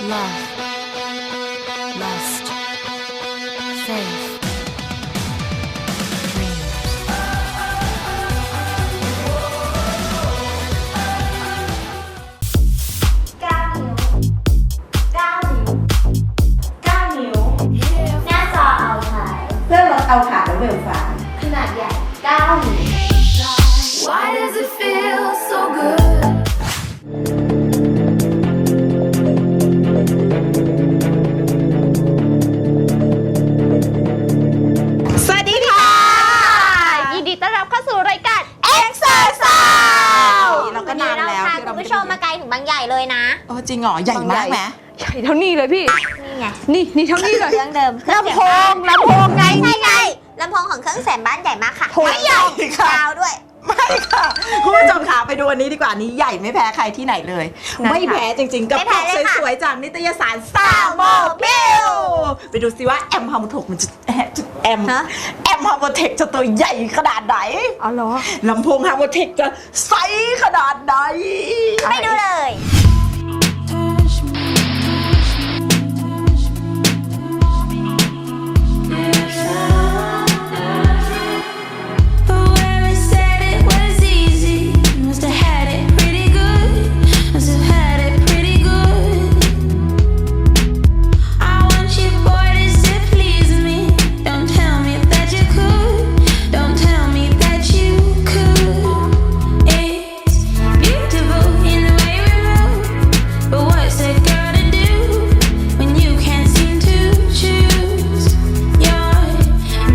love, lust, faith, dreams. หน้าจอเอาถ่าย เพื่อลดเอาขาและเวลฟ้า ขนาดใหญ่9 นิ้ว Why does it feel so good? สวัสดีค่ะ ยินดีต้อนรับเข้าสู่รายการ Exercise เราก็นานแล้ว พาคุณผู้ชมมาไกลถึงบางใหญ่เลยนะ โอ้จริงเหรอ ใหญ่มากไหม ใหญ่เท่านี้เลยพี่ นี่ไง นี่เท่านี้เลย เรื่องเดิม ลำโพงไง ใช่ไงลำโพงของเครื่องเสียงบ้านใหญ่มากค่ะ ไม่ใหญ่ค่ะ ยาวด้วย ไม่ค่ะคุณผู้ชมค่ะไปดูอันนี้ดีกว่านี้ใหญ่ไม่แพ้ใครที่ไหนเลย ไม่แพ้จริงๆ กับ ไม่ ป แพ้ ก เลยค่ะ สวยๆจากนิตยสารซาโมบิลไปดูสิว่าแอมฮาร์โมทกมันจะแอมฮาร์โมเทคจะตัวใหญ่ขนาดไหน อ๋อเหรอ ลำโพงฮาร์โมเทคจะไซส์ขนาดไหน ไปดูเลย Whoever said it was easy must have had it pretty good. Must have had it pretty good. I want you, boy, to please me. Don't tell me that you could. Don't tell me that you could. It's beautiful in the way we move, but what's a girl to do when you can't seem to choose? You're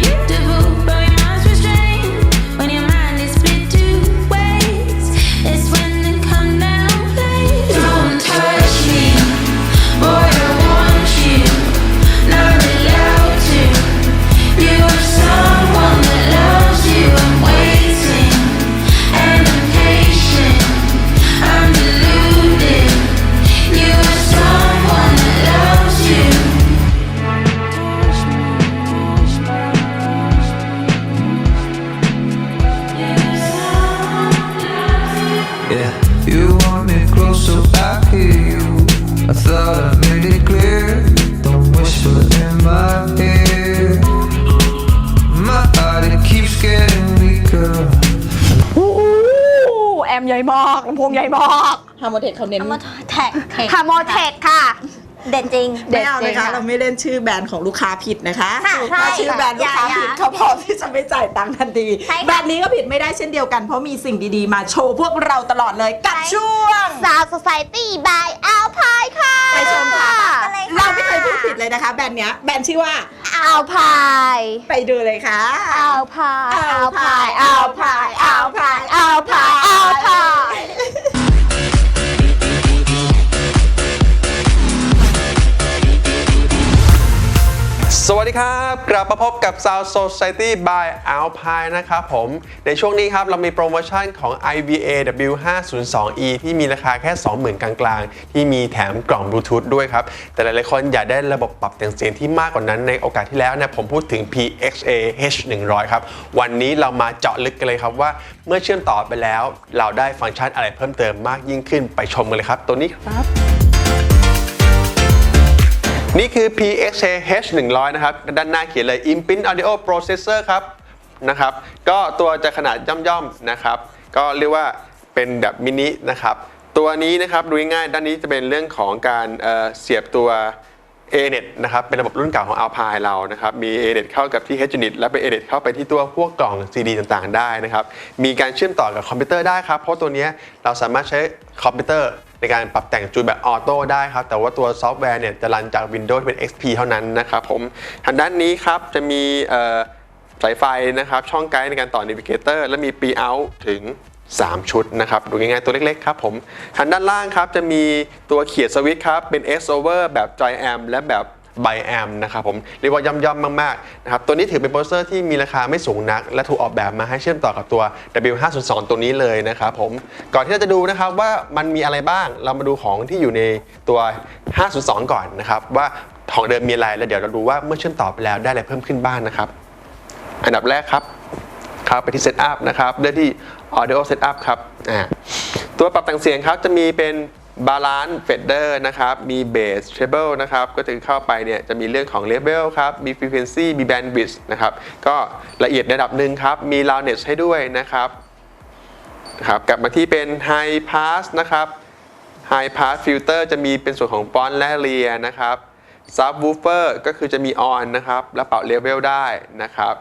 beautiful, but your mind's restrained. When your mind is split two ways, it's when the come down plays. Don't touch me, boy, I want you. Not allowed to. You are someone that loves you. I'm waiting and I'm patient. I'm deluded. You are someone that loves you. Yeah, you want me close so I hear you. I thought I made it clear. Don't whisper in my ear. My heart it keeps getting weaker. โอ้โหแอมใหญ่มากลำโพงใหญ่มาก ฮาร์โมเทคเขาเน้น ฮาร์โมเทค ฮาร์โมเทคค่ะ เด่นจริง ไม่เอานะคะ เด็ดจริงอะ เราไม่เล่นชื่อแบรนด์ของลูกค้าผิดนะคะ ค่ะใช่ ถ้าชื่อแบรนด์ลูกค้าผิด อย่า เขาพร้อมที่จะไม่จ่ายตังค์ทันที ใช่ค่ะ แบรนด์นี้ก็ผิดไม่ได้เช่นเดียวกันเพราะมีสิ่งดีๆมาโชว์พวกเราตลอดเลยกับช่วง สาว Society by Alpine ค่ะ ไปชมค่ะ กันเลยค่ะ เราไม่เคยพูดผิดเลยนะคะ แบรนด์เนี้ยแบรนด์ชื่อว่า เอาพาย ไปดูเลยค่ะ เอาพาย เอาพายเอาพายเอาพายเอาพาย เอาพาย สวัสดีครับกลับมาพบกับ Sound Society by Alpine นะครับผมในช่วงนี้ครับเรามีโปรโมชั่นของ IBA W502E ที่มีราคาแค่ 20,000 กลางๆ ที่มีแถมกล่องบลูทูธด้วยครับ แต่หลายๆคนอยากได้ระบบปรับแต่งเสียงที่มากกว่านั้นในโอกาสที่แล้วเนี่ยผมพูดถึง PXA H100 ครับ วันนี้เรามาเจาะลึกกันเลยครับว่าเมื่อเชื่อมต่อไปแล้วเราได้ฟังก์ชันอะไรเพิ่มเติมมากยิ่งขึ้นไปชมกันเลยครับตัวนี้ครับ นี่คือ PXA H100 นะครับด้านหน้าเขียนเลย Impin Audio Processor ครับนะครับก็ตัวจะขนาดย่อมๆนะครับก็เรียกว่าเป็นแบบมินินะครับตัวนี้นะครับดูง่ายๆด้านนี้จะเป็นเรื่องของการเสียบตัว A-Net นะครับเป็นระบบรุ่นเก่าของ Alpine เรานะครับมี A-Net เข้ากับที่ H-Unit และเป็น A-Net เข้าไปที่ตัวพวกกล่อง CD ต่างๆได้นะครับมีการเชื่อมต่อกับคอมพิวเตอร์ได้ครับเพราะตัวนี้เราสามารถใช้คอมพิวเตอร์ในการปรับแต่งจูนแบบออโต้ได้ครับแต่ว่าตัวซอฟต์แวร์เนี่ยจะรันจาก Windows เป็น XP เท่านั้นนะครับผมทางด้านนี้ครับจะมีสายไฟนะครับช่องไกด์ในการต่อ Navigator และมี P out ถึง 3 ชุดนะครับดูง่ายๆตัวเล็กๆครับผมทางด้านล่างครับจะมีตัวเขียนสวิตช์ครับเป็น S over แบบ Joy Amp และแบบ By Amp นะครับผมเรียกว่าย่อมๆมากๆนะครับตัวนี้ถือเป็นโปรเซสเซอร์ที่มีราคาไม่สูงนักและถูกออกแบบมาให้เชื่อมต่อกับตัว W502 ตัวนี้เลยนะครับผมก่อนที่เราจะดูนะครับว่ามันมีอะไรบ้างเรามาดูของที่อยู่ในตัว 502 ก่อนนะครับว่าของเดิมมีอะไรแล้วเดี๋ยวเราดูว่าเมื่อเชื่อมต่อไปแล้วได้อะไรเพิ่มขึ้นบ้างนะครับอันดับแรกครับเข้าไปที่ Setup นะครับเลือกที่ Audio Setup ครับตัวปรับแต่งเสียงครับจะมีเป็น Balance Fader นะครับมี Bass Treble นะครับก็จะเข้าไปเนี่ยจะมีเรื่องของ Level ครับมี Frequency มี Bandwidth นะครับก็ละเอียดระดับหนึ่งครับมี Loudness ให้ด้วยนะครับกลับมาที่เป็น High Pass นะครับ High Pass Filter จะมีเป็นส่วนของ Front และ Rear นะครับ Subwoofer ก็คือจะมี On นะครับและปรับ Level ได้นะครับ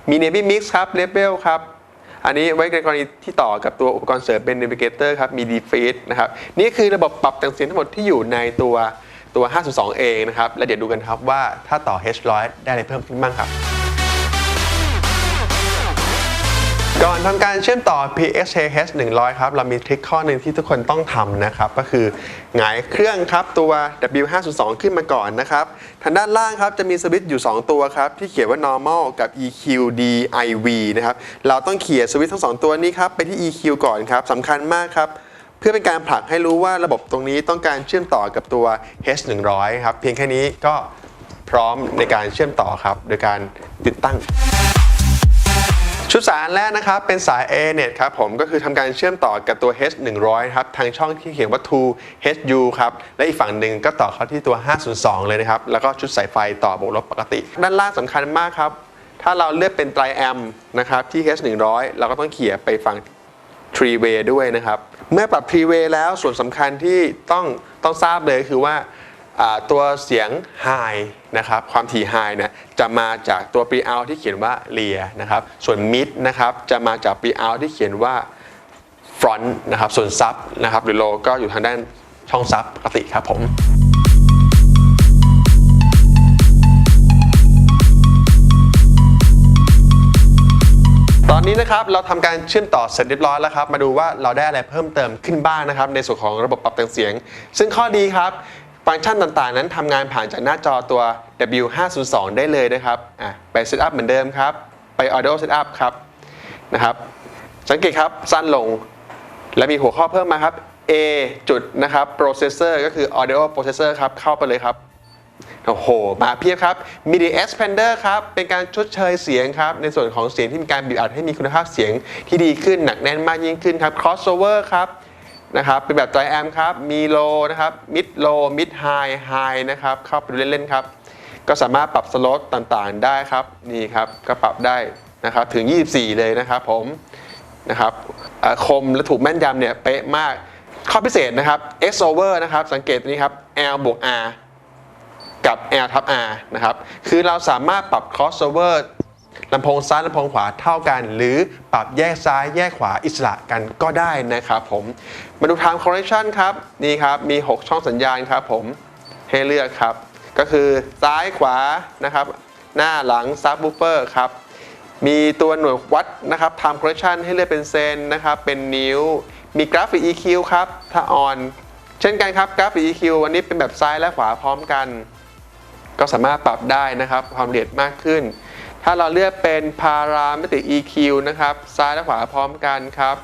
มี Navy Mix ครับ Level ครับอันนี้ไว้ในกรณีที่ต่อกับตัวอุปกรณ์เสริมเป็น Navigator ครับมี Defeat นะครับนี่คือระบบปรับแต่งเสียงทั้งหมดที่อยู่ในตัว 502 เองนะครับแล้วเดี๋ยวดูกันครับว่าถ้าต่อ H100 ได้อะไรเพิ่มขึ้นบ้างครับก่อนทำการเชื่อมต่อ PXK H100 ครับเรามีทริคข้อหนึ่งที่ทุกคนต้องทำนะครับก็คือหงายเครื่องครับตัว W502 ขึ้นมาก่อนนะครับทางด้านล่างครับจะมีสวิตช์อยู่2ตัวครับที่เขียนว่า normal กับ EQ DIV นะครับเราต้องเขี่ยสวิตช์ทั้ง2ตัวนี้ครับไปที่ EQ ก่อนครับสำคัญมากครับเพื่อเป็นการผลักให้รู้ว่าระบบตรงนี้ต้องการเชื่อมต่อกับตัว H100 ครับเพียงแค่นี้ก็พร้อมในการเชื่อมต่อครับโดยการติดตั้งชุดสายอันแรกนะครับเป็นสาย ANET ครับผมก็คือทำการเชื่อมต่อกับตัว H100 ครับทางช่องที่เขียนว่า to HU ครับและอีกฝั่งหนึ่งก็ต่อเข้าที่ตัว 502 เลยนะครับแล้วก็ชุดสายไฟต่อบวกลบปกติด้านล่างสำคัญมากครับถ้าเราเลือกเป็นไตรแอมป์นะครับที่ H100 เราก็ต้องเขี่ยไปฝั่ง 3 way ด้วยนะครับเมื่อปรับ 3 way แล้วส่วนสำคัญที่ต้องทราบเลยคือว่าตัวเสียง High นะครับความถี่ High เนี่ยจะมาจากตัว Pre-out ที่เขียนว่า Rear นะครับส่วน Mid นะครับจะมาจาก Pre-out ที่เขียนว่า Front นะครับส่วน Sub นะครับหรือ Low ก็อยู่ทางด้านช่อง Sub ปกติครับผมตอนนี้นะครับเราทำการเชื่อมต่อเสร็จเรียบร้อยแล้วครับมาดูว่าเราได้อะไรเพิ่มเติมขึ้นบ้างนะครับในส่วนของระบบปรับแต่งเสียงซึ่งข้อดีครับฟังก์ชันต่างๆนั้นทำงานผ่านจากหน้าจอตัว W502 ได้เลยนะครับไปเซตอัพเหมือนเดิมครับไป Audio Setup ครับนะครับสังเกตครับสั้นลงและมีหัวข้อเพิ่มมาครับ A จุดนะครับ Processor ก็คือ Audio Processor ครับเข้าไปเลยครับโอ้โหมาเพียบครับ MIDI Expander ครับเป็นการชดเชยเสียงครับในส่วนของเสียงที่มีการบีบอัดให้มีคุณภาพเสียงที่ดีขึ้นหนักแน่นมากยิ่งขึ้นครับ Crossover ครับนะครับเป็นแบบไตรแอมป์ครับมี low นะครับ mid low mid high high นะครับเข้าไปดูเล่นๆครับก็สามารถปรับสโลปต่างๆได้ครับนี่ครับก็ปรับได้นะครับถึง24เลยนะครับผมนะครับคมและถูกแม่นยำเนี่ยเป๊ะมากข้อพิเศษนะครับ X over นะครับสังเกตตรงนี้ครับ L บวก R กับ L ทับ R นะครับคือเราสามารถปรับ crossover ลำโพงซ้ายลำโพงขวาเท่ากันหรือปรับแยกซ้ายแยกขวาอิสระกันก็ได้นะครับผมมาดู time correction ครับนี่ครับมี6ช่องสัญญาณครับผมให้เลือกครับก็คือซ้ายขวานะครับหน้าหลัง subwoofer ครับมีตัวหน่วยวัดนะครับ time correction ให้เลือกเป็นเซนนะครับเป็นนิ้วมีกราฟิก EQ ครับถ้า on เช่นกันครับกราฟิก EQ อันนี้เป็นแบบซ้ายและขวาพร้อมกันก็สามารถปรับได้นะครับความละเอียดมากขึ้นถ้าเราเลือกเป็น Parametric EQ นะครับซ้ายและขวาพร้อมกันครับ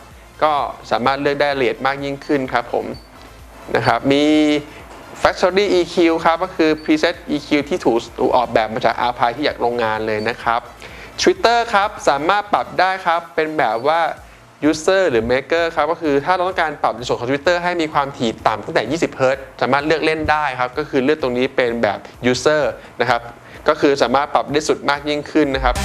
ก็สามารถเลือกได้ละเอียดมากยิ่งขึ้นครับผมนะครับมี Factory EQ ครับก็คือ Preset EQ ที่ถูกออกแบบมาจาก Alpine ที่อยากโรงงานเลยนะครับ Twitter ครับสามารถปรับได้ครับเป็นแบบว่า User หรือ Maker ครับก็คือถ้าเราต้องการปรับในส่วนของ Twitter ให้มีความถี่ต่ำตั้งแต่20 Hz สามารถเลือกเล่นได้ครับก็คือเลือกตรงนี้เป็นแบบ User นะครับก็คือสามารถปรับได้สุดมากยิ่งขึ้นนะครับ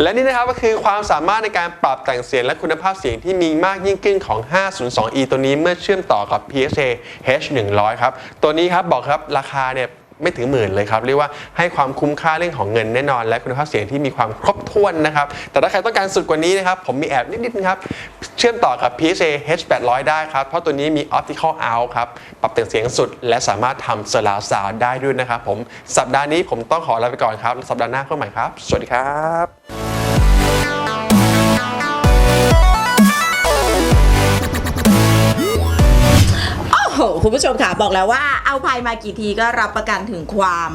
และนี่นะครับก็คือความสามารถในการปรับแต่งเสียงและคุณภาพเสียงที่มีมากยิ่งขึ้นของ 502E ตัวนี้เมื่อเชื่อมต่อกับ PXK H100 ครับตัวนี้ครับบอกครับราคาเนี่ยไม่ถึงหมื่นเลยครับเรียกว่าให้ความคุ้มค่าเรื่องของเงินแน่นอนและคุณภาพเสียงที่มีความครบถ้วนนะครับแต่ถ้าใครต้องการสุดกว่านี้นะครับผมมีแอบนิดๆครับเชื่อมต่อกับ PXK H800 ได้ครับเพราะตัวนี้มี Optical Out ครับปรับแต่งเสียงสุดและสามารถทำ Surround Sound ได้ด้วยนะครับผมสัปดาห์นี้ผมต้องขอลาไปก่อนครับสัปดาห์หน้าพบกันใหม่ครับสวัสดีครับโอ้โห โหคุณผู้ชมค่ะบอกแล้วว่าเอาพายมากี่ทีก็รับประกันถึงความ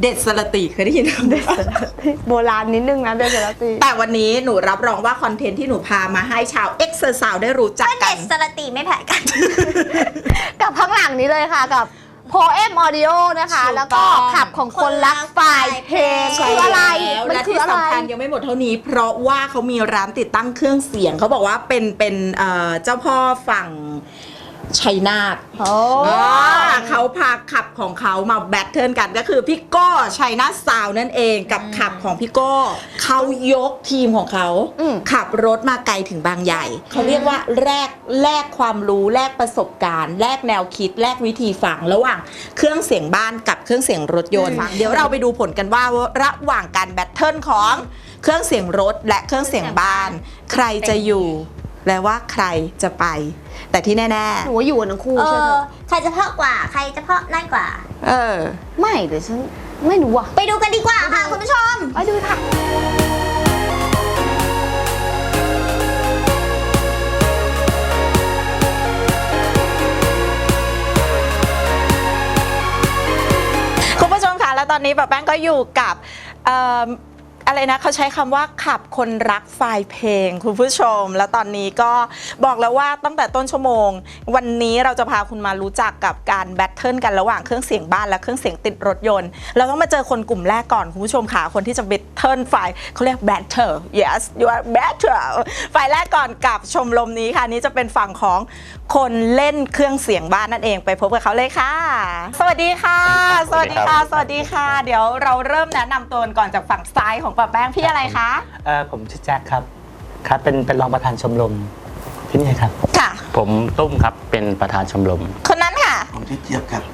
เด็ดสลติเคยได้ยินไหม เด็ดสลัดโบราณนิดนึงนะเด็ดสลัดตี แต่วันนี้หนูรับรองว่าคอนเทนต์ที่หนูพามาให้ชาวเอ็กซ์สาวได้รู้จัก ก็ กั เด็ น ดสลัดตีไม่แพ้กัน กับข้างหลังนี้เลยค่ะกับ Poem Audio นะคะ ถูกต้อง แล้วก็ขับของคนรักฝ่ายเพลง ใช่ คืออะไร แล้ว มัน และ คือ ที่ อะไร สำคัญยังไม่หมดเท่านี้ เพราะว่าเขามีร้านติดตั้งเครื่องเสียงเขาบอกว่าเป็นเจ้าพ่อฝั่งชัยนาท โอ้ เขาพาขับของเขามาแบทเทิลกันก็คือพี่โก้ชัยนาทซาวนั่นเองกับขับของพี่โก้เขายกทีมของเขาขับรถมาไกลถึงบางใหญ่ เขาเรียกว่าแลกความรู้แลกประสบการณ์แลกแนวคิดแลกวิธีฟังระหว่างเครื่องเสียงบ้านกับเครื่องเสียงรถยนต์เดี๋ยวเราไปดูผลกันว่าระหว่างการแบทเทิลของเครื่องเสียงรถและเครื่องเสียงบ้าน ใครจะอยู่และว่าใครจะไป แต่ที่แน่ หนูว่าอยู่กันทั้งคู่ เอ เชื่อเถ อ อะ ใครจะเพาะกว่า ใครจะเพาะนั่นกว่า ไม่เดี๋ยวฉันไม่รู้อ่ะ ไปดูกันดีกว่าค่ะคุณผู้ชม ไปดูค่ะ คุณผู้ชมค่ะแล้วตอนนี้ป้าแป้งก็อยู่กับอะไรนะเขาใช้คำว่าขับคนรักไฟล์เพลงคุณผู้ชม แล้วตอนนี้ก็บอกแล้วว่าตั้งแต่ต้นชั่วโมง วันนี้เราจะพาคุณมารู้จักกับการแบทเทิลกันระหว่างเครื่องเสียงบ้านและเครื่องเสียงติดรถยนต์เราต้องมาเจอคนกลุ่มแรกก่อนคุณผู้ชมค่ะคนที่จะแบทเทิลไฟล์เขาเรียก battle yes you are battle ฝ่ายแรกก่อนกับชมรมนี้ค่ะนี้จะเป็นฝั่งของคนเล่นเครื่องเสียงบ้านนั่นเองไปพบกับเขาเลยค่ะ สวัสดีค่ะ สวัสดีค่ะ สวัสดีค่ะ เดี๋ยวเราเริ่มแนะนำตัวก่อนจากฝั่งซ้ายของป้าแป้งพี่อะไรคะ ผมชื่อแจ็คครับ ครับ เป็นรองประธานชมรมที่นี่ครับ ค่ะ ผมตุ้มครับ เป็นประธานชมรม คนนั้นค่ะ ผมชื่อเจี๊ยบครับ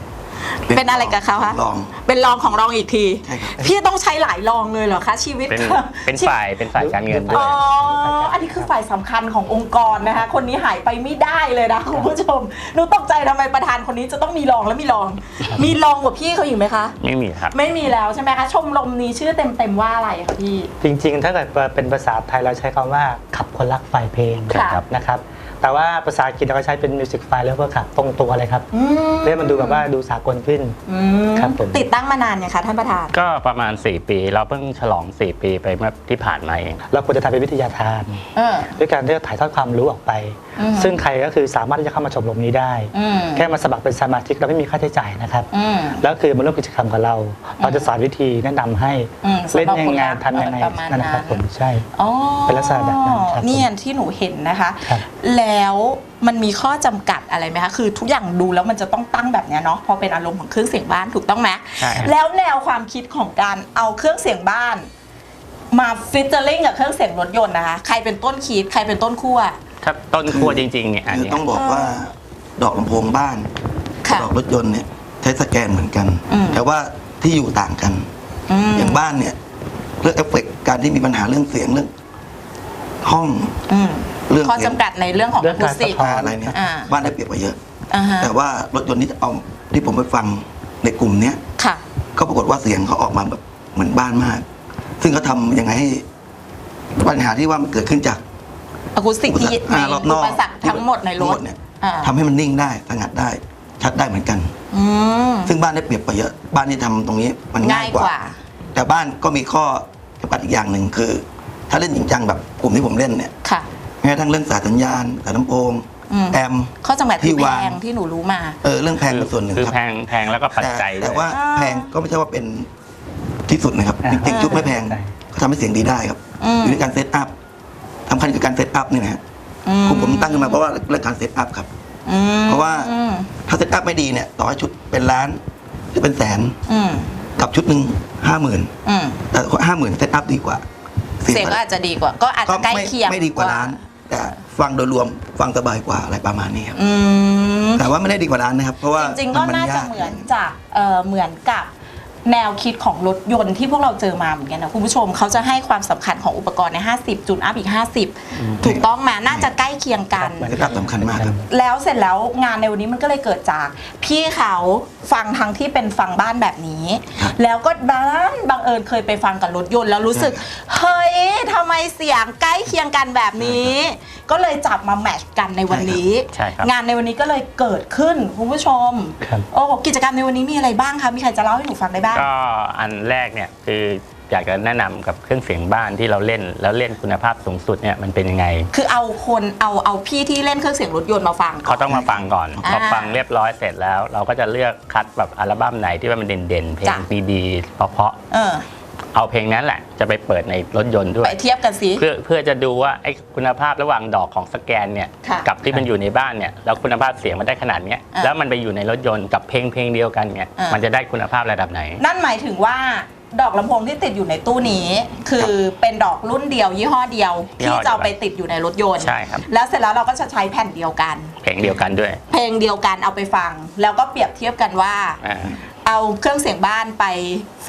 เป็นอะไรกับเขาคะ รอง เป็นรองของรองอีกที ใช่ครับ พี่ต้องใช้หลายรองเลยเหรอคะชีวิต เป็นฝ่ายการเงินด้ อ๋ ว อ ย อันนี้คือฝ่ายสำคัญขององค์กรนะคะ คนนี้หายไปไม่ได้เลยนะคุณผู้ชมหนูตกใจทำไมประธานคนนี้จะต้องมีรองและมีรอง มีรองกว่าพี่เขาอีกไหมคะ ไม่มีครับ ไม่มีแล้วใช่ไหมคะชมรมนี้ชื่อเต็มๆว่าอะไรคะพี่ จริงๆ ถ้าเกิดเป็นภาษาไทยเราใช้คำว่าขับคนรักไฟเพลง ค่ะ นะครับ แต่ว่าภาษาอังกฤษเราก็ใช้เป็นมิวสิกไฟแล้วก็ขับตรงตัวเลยครับเพื่อมันดูแบบว่าดูสากลขึ้น ครับผม ติดตั้งมานานยังคะท่านประธาน ก็ประมาณ 4 ปี เราเพิ่งฉลอง 4 ปีไปเมื่อที่ผ่านมาเอง เราควรจะทำเป็นวิทยาทาน ด้วยการที่จะถ่ายทอดความรู้ออกไป ซึ่งใครก็คือสามารถที่จะเข้ามาชมรมนี้ได้ แค่มาสมัครเป็นสมาชิกเราไม่มีค่าใช้จ่ายนะครับแล้วคือมาร่วมกิจกรรมกับเรา เราจะสอนวิธีแนะนำให้เล่นยังไงทำยังไง ประมาณ นั่นนะครับผมใช่ อ๋อ เป็นลักษณะแบบนั้นครับ เนี่ยที่หนูเห็นนะคะ ครับ แล้วมันมีข้อจำกัดอะไรไหมคะ คือทุกอย่างดูแล้วมันจะต้องตั้งแบบเนี้ยเนาะ พอเป็นอารมณ์ของเครื่องเสียงบ้านถูกต้องไหม ใช่ แล้วแนวความคิดของการเอาเครื่องเสียงบ้าน มาฟิชเจอริงกับเครื่องเสียงรถยนต์นะคะ ใครเป็นต้นคิด ใครเป็นต้นขั้ว ถ้าต้นขั้วจริงๆเนี่ยอัน คือ เนี้ย ต้องบอกว่าดอกลำโพงบ้าน ค่ะ ดอกรถยนต์เนี่ยใช้สแกนเหมือนกัน อืม แต่ว่าที่อยู่ต่างกัน อย่างบ้านเนี่ยเรื่องเอฟเฟกต์การที่มีปัญหาเรื่องเสียงเรื่องห้อง เรื่อง ข้อจำกัดในเรื่องของ เรื่ อะ อง คู การ สติก สะท้อน อะไรเนี่ย อ่า บ้านได้เปรียบกว่าเยอะ อ่าฮะ แต่ว่ารถยนต์ที่เอาที่ผมไปฟังในกลุ่มเนี้ย ค่ะ ก็ปรากฏว่าเสียงเขาออกมาแบบเหมือนบ้านมาก ซึ่งเขาทำยังไงให้ปัญหาที่ว่ามันเกิดขึ้นจาก อะคูสติกที่ใน รอบน อุ อก ปสรรคทั้งหมดในรถ เนี่ย อ่า ทำให้มันนิ่งได้สงัดได้ ชัดได้เหมือนกัน อืม ซึ่งบ้านได้เปรียบกว่าเยอะ บ้านที่ทำตรงนี้มันง่ายกว่า ง่ายกว่า แต่บ้านก็มีข้อจำกัดอีกอย่างหนึ่งคือ ถ้าเล่นจริงจังแบบกลุ่มที่ผมเล่นเนี่ย ค่ะ แม้กระทั่งเรื่องสายสัญญาณสายลำโพง อืม แอม ข้อจำกัดคือ ที่ แพ วาง งที่หนูรู้มา เรื่องแพงเป็นส่วนหนึ่ง คือ ครับ แพงแล้วก็ปัจจัย แต่ ด้วย ว่าแพงก็ไม่ใช่ว่าเป็นที่สุดนะครับ อ่า จริงๆชุดไม่แพง ใช่ ก็ทำให้เสียงดีได้ครับ อยู่ในการเซตอัพสำคัญคือการเซตอัพนี่นะฮะ อืม ผมตั้งขึ้นมาเพราะว่าเรื่องการเซตอัพครับ อืม เพราะว่าถ้าเซตอัพไม่ดีเนี่ยต่อให้ชุดเป็นล้านหรือเป็นแสน อืม กับชุดหนึ่ง50,000 อืม แต่50,000เซตอัพดีกว่า เสียงก็อาจจะดีกว่า ก็อาจ ก็ จะใกล้เคียง ไม่ดีกว่าล้าน แต่ฟังโดยรวมฟังสบายกว่าอะไรประมาณนี้ครับ อืม แต่ว่าไม่ได้ดีกว่าล้านนะครับ เพราะว่า จริงๆก็น่าจะ ย เหมือนจากเหมือนกับแนวคิดของรถยนต์ที่พวกเราเจอมาเหมือนกันนะคุณผู้ชมเขาจะให้ความสำคัญของอุปกรณ์ใน50จูนอัพอีก50ถูกต้องไหมน่าจะใกล้เคียงกัน เซตอัพสำคัญมากครับ แล้วเสร็จแล้วงานในวันนี้มันก็เลยเกิดจาก พี่เขาฟังทั้งที่เป็นฟังบ้านแบบนี้ ครับ แล้วก็บังเอิญเคยไปฟังกับรถยนต์แล้วรู้สึก เฮ้ยทำไมเสียงใกล้เคียงกันแบบนี้ ก็เลยจับมาแมทช์กันในวันนี้ ใช่ครับ งานในวันนี้ก็เลยเกิดขึ้นคุณผู้ชม ครับ โอ้กิจกรรมในวันนี้มีอะไรบ้างคะมีใครจะเล่าให้หนูฟังได้บ้าง ก็อันแรกเนี่ยคืออยากจะแนะนำกับเครื่องเสียงบ้านที่เราเล่นแล้วเล่นคุณภาพสูงสุดเนี่ยมันเป็นยังไง คือเอาพี่ที่เล่นเครื่องเสียงรถยนต์มาฟังก่อน เขาต้องมาฟังก่อน อ่า พอฟังเรียบร้อยเสร็จแล้ว เราก็จะเลือกคัดแบบอัลบั้มไหนที่ว่ามันเด่นๆเพลง จ้ะ ดีๆเพราะ เออ ๆเอาเพลงนั้นแหละจะไปเปิดในรถยนต์ด้ว ไป ย เทียบกันสิ เพื่อจะดูว่าไอ้คุณภาพระหว่างดอกของสแกนเนี่ย ค่ะ กับที่มันอยู่ในบ้านเนี่ยแล้วคุณภาพเสียงมันได้ขนาดเนี้ย อ่า แล้วมันไปอยู่ในรถยนต์กับเพลงเดียวกันเนี่ย อ่ามั มันจะได้คุณภาพระดับไหน นั่นหมายถึงว่าดอกลำโพงที่ติดอยู่ในตู้นี้ คือเป็นดอกรุ่นเดียวยี่ห้อเดียว ยี่ห้ ที่ อเดียว จะเอาไปติดอยู่ในรถยนต์ ใช่ครับ แล้วเสร็จแล้วเราก็จะใช้แผ่นเดียวกัน เพลงเดียวกันด้วย เพลงเดียวกันเอาไปฟัง แล้วก็เปรียบเทียบกันว่า อ่า เอาเครื่องเสียงบ้านไป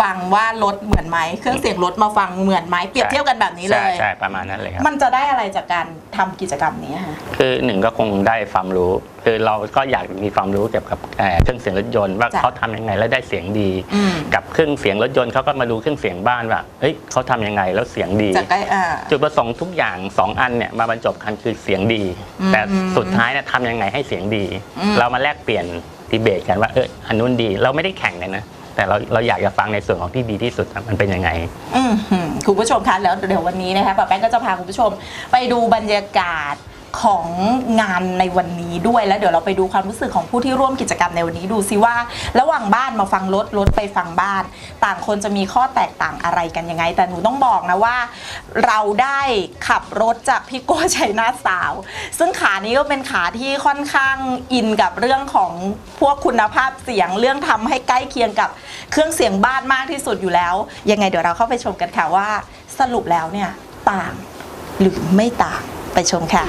ฟังว่ารถเหมือนไหมเครื่องเสียงรถมาฟังเหมือนไหมเปรียบเทียบกันแบบนี้เลย ใช่ประมาณนั้นเลยครับ มันจะได้อะไรจากการทำกิจกรรมนี้คะ คือหนึ่งก็คงได้ความรู้ คือเราก็อยากมีความรู้เกี่ยวกับเครื่องเสียงรถยนต์ว่า จ้ะ เขาทำยังไงแล้วได้เสียงดี อืม กับเครื่องเสียงรถยนต์เขาก็มาดูเครื่องเสียงบ้านว่าเฮ้ยเขาทำยังไงแล้วเสียงดี จากได้จุดประสงค์ทุกอย่าง 2 อันเนี่ยมาบรรจบกันคือเสียงดี แต่สุดท้ายเนี่ยทำยังไงให้เสียงดี เรามาแลกเปลี่ยนดีเบตกันว่าอันนู้นดีเราไม่ได้แข่งกันนะแต่เราอยากจะฟังในส่วนของที่ดีที่สุดมันเป็นยังไง คุณผู้ชมคะแล้วเดี๋ยววันนี้นะคะป้าแป้งก็จะพาคุณผู้ชมไปดูบรรยากาศของงานในวันนี้ด้วยแล้วเดี๋ยวเราไปดูความรู้สึกของผู้ที่ร่วมกิจกรรมในวันนี้ดูซิว่า ระหว่างบ้านมาฟังรถไปฟังบ้าน ต่างคนจะมีข้อแตกต่างอะไรกันยังไง แต่หนูต้องบอกนะว่า เราได้ขับรถจากพี่โก้ชัยนาทสาว ซึ่งขานี้ก็เป็นขาที่ค่อนข้างอินกับเรื่องของพวกคุณภาพเสียงเรื่องทำให้ใกล้เคียงกับเครื่องเสียงบ้านมากที่สุดอยู่แล้วยังไงเดี๋ยวเราเข้าไปชมกันค่ะว่าสรุปแล้วเนี่ยต่างหรือไม่ต่างไปชมค่ะ